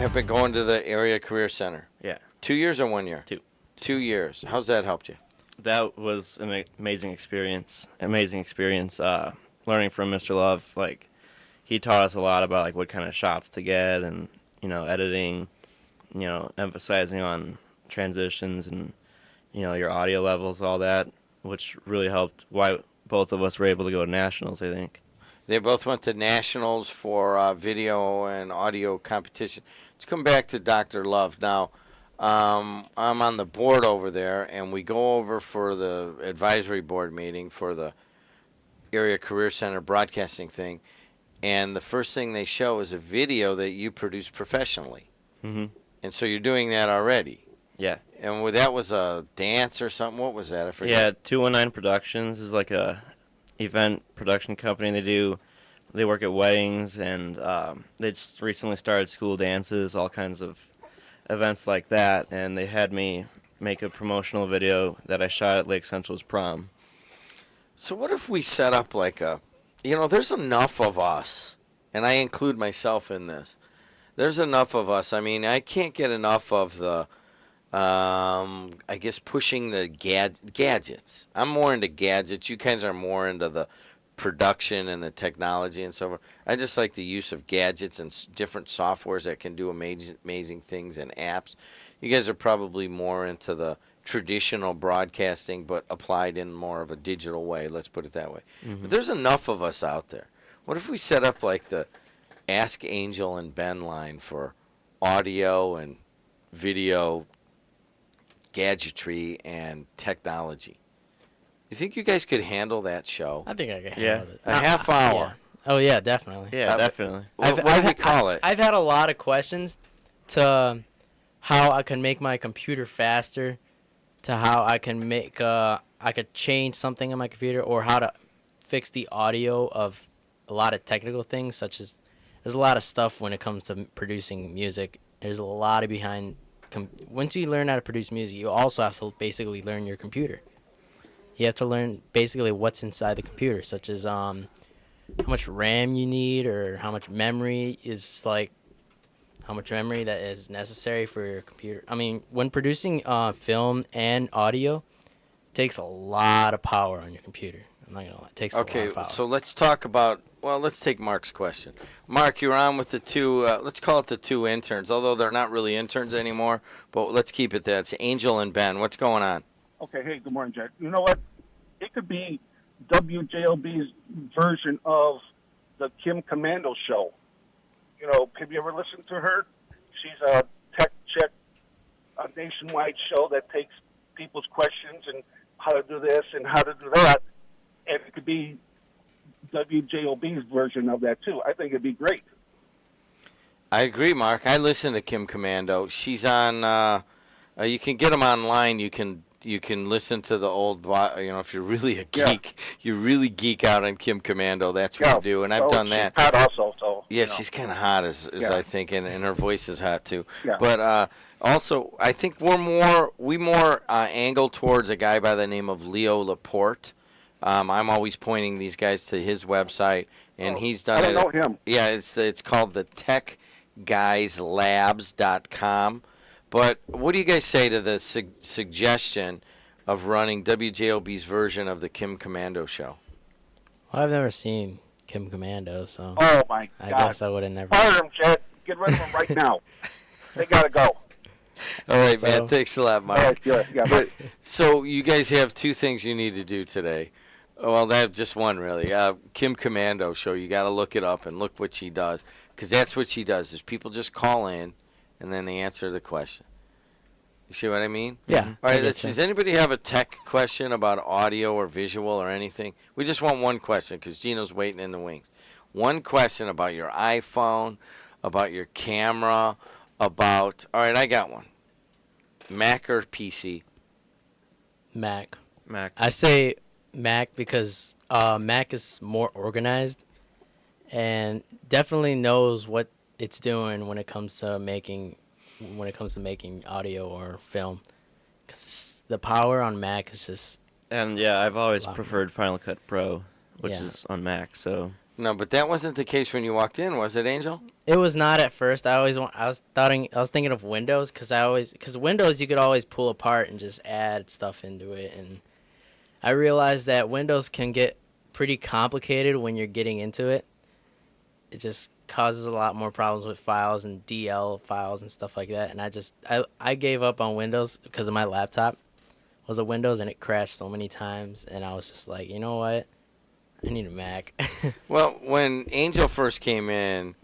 have been going to the area career center. Yeah. 2 years or 1 year? 2. 2 years. How's that helped you? That was an amazing experience. Learning from Mr. Love, like, he taught us a lot about, like, what kind of shots to get and, editing, emphasizing on transitions and, your audio levels, all that, which really helped why both of us were able to go to nationals, I think. They both went to nationals for video and audio competition. Let's come back to Dr. Love. Now, I'm on the board over there, and we go over for the advisory board meeting for the Area Career Center broadcasting thing, and the first thing they show is a video that you produce professionally. Mm-hmm. And so you're doing that already. Yeah. And that was a dance or something? What was that? I forget. Yeah, 219 Productions is like a event production company. They work at weddings, and they just recently started school dances, all kinds of events like that, and they had me make a promotional video that I shot at Lake Central's prom. So what if we set up like there's enough of us, and I include myself in this. There's enough of us. I mean, I can't get enough of the, I guess, pushing the gadgets. I'm more into gadgets. You guys are more into the production and the technology and so forth. I just like the use of gadgets and different softwares that can do amazing things and apps. You guys are probably more into the traditional broadcasting, but applied in more of a digital way. Let's put it that way. Mm-hmm. But there's enough of us out there. What if we set up like the Ask Angel and Ben line for audio and video gadgetry and technology? You think you guys could handle that show? I think I could handle it. A half hour. Yeah. Oh, yeah, definitely. Yeah, definitely. What do we call it? I've had a lot of questions to how I can make my computer faster, to how I can make I could change something on my computer, or how to fix the audio of a lot of technical things, such as there's a lot of stuff when it comes to producing music. There's a lot of once you learn how to produce music, you also have to basically learn your computer. You have to learn basically what's inside the computer, such as how much RAM you need, or how much memory that is necessary for your computer. I mean, when producing film and audio, it takes a lot of power on your computer. I'm not gonna lie, it takes a lot of power. Okay, so let's talk about. Well, let's take Mark's question. Mark, you're on with the two. Let's call it the two interns, although they're not really interns anymore. But let's keep it that. It's Angel and Ben. What's going on? Okay, hey, good morning, Jack. You know what? It could be WJLB's version of the Kim Commando show. Have you ever listened to her? She's a tech check, a nationwide show that takes people's questions and how to do this and how to do that. And it could be WJLB's version of that, too. I think it'd be great. I agree, Mark. I listen to Kim Commando. She's on, you can get them online. You can listen to the old, if you're really a geek, you really geek out on Kim Commando. That's what you do, and I've done that. She's hot also, so. Yeah, she's kind of hot, as I think, and her voice is hot too. Yeah. But also, I think we more angle towards a guy by the name of Leo Laporte. I'm always pointing these guys to his website, and he's done it. I don't know him. Yeah, it's called the techguyslabs.com. But what do you guys say to the suggestion of running WJLB's version of the Kim Commando show? Well, I've never seen Kim Commando, so Oh, my God. I guess I would have never. Fire them, Chad. Get rid of them right now. They got to go. All right, man. Thanks a lot, Mark. All right, good. Yeah, But, so you guys have two things you need to do today. Well, just one, really. Kim Commando show. You got to look it up and look what she does, because that's what she does. Is people just call in, and then they answer the question. You see what I mean? Yeah. All right, does anybody have a tech question about audio or visual or anything? We just want one question, because Gino's waiting in the wings. One question about your iPhone, about your camera, all right, I got one. Mac or PC? Mac. I say Mac because Mac is more organized and definitely knows what it's doing when it comes to making audio or film. Because the power on Mac is just. And yeah, I've always preferred Final Cut Pro, which is on Mac. So No, but that wasn't the case when you walked in, was it, Angel? It was not at first. I was thinking of Windows because Windows you could always pull apart and just add stuff into it, and I realized that Windows can get pretty complicated when you're getting into it. It just causes a lot more problems with files and DL files and stuff like that, and I gave up on Windows because of my laptop was a Windows and it crashed so many times, and I was just like, you know what? I need a Mac. Well, when Angel first came in,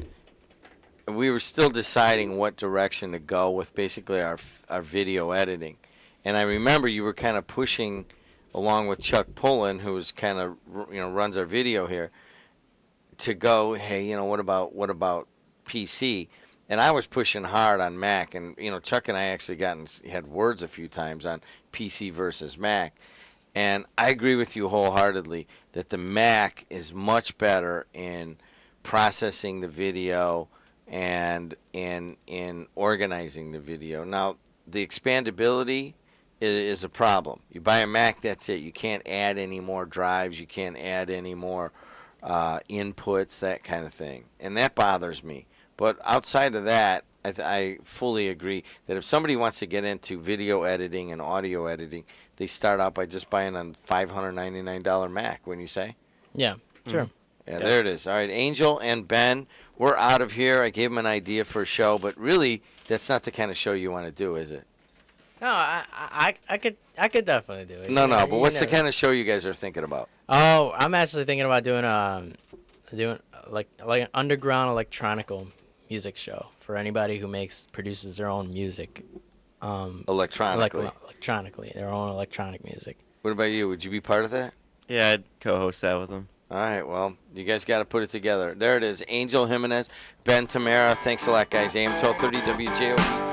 we were still deciding what direction to go with basically our video editing. And I remember you were kind of pushing along with Chuck Pullen, who's kind of, runs our video here, to go, hey, what about PC? And I was pushing hard on Mac, and Chuck and I actually had words a few times on PC versus Mac. And I agree with you wholeheartedly that the Mac is much better in processing the video and in organizing the video. Now, the expandability is a problem. You buy a Mac, that's it. You can't add any more drives. You can't add any more inputs, that kind of thing. And that bothers me. But outside of that, I fully agree that if somebody wants to get into video editing and audio editing, they start out by just buying a $599 Mac, wouldn't you say? Yeah, sure. Yeah, there it is. All right, Angel and Ben, we're out of here. I gave them an idea for a show, but really, that's not the kind of show you want to do, is it? No, I could definitely do it. No, but what's the kind of show you guys are thinking about? Oh, I'm actually thinking about doing like an underground electronical music show for anybody who produces their own music. Electronically. Electronically, their own electronic music. What about you? Would you be part of that? Yeah, I'd co-host that with them. All right, well, you guys got to put it together. There it is. Angel Jimenez, Ben Tomera. Thanks a lot, guys. AM 1230 WJOD.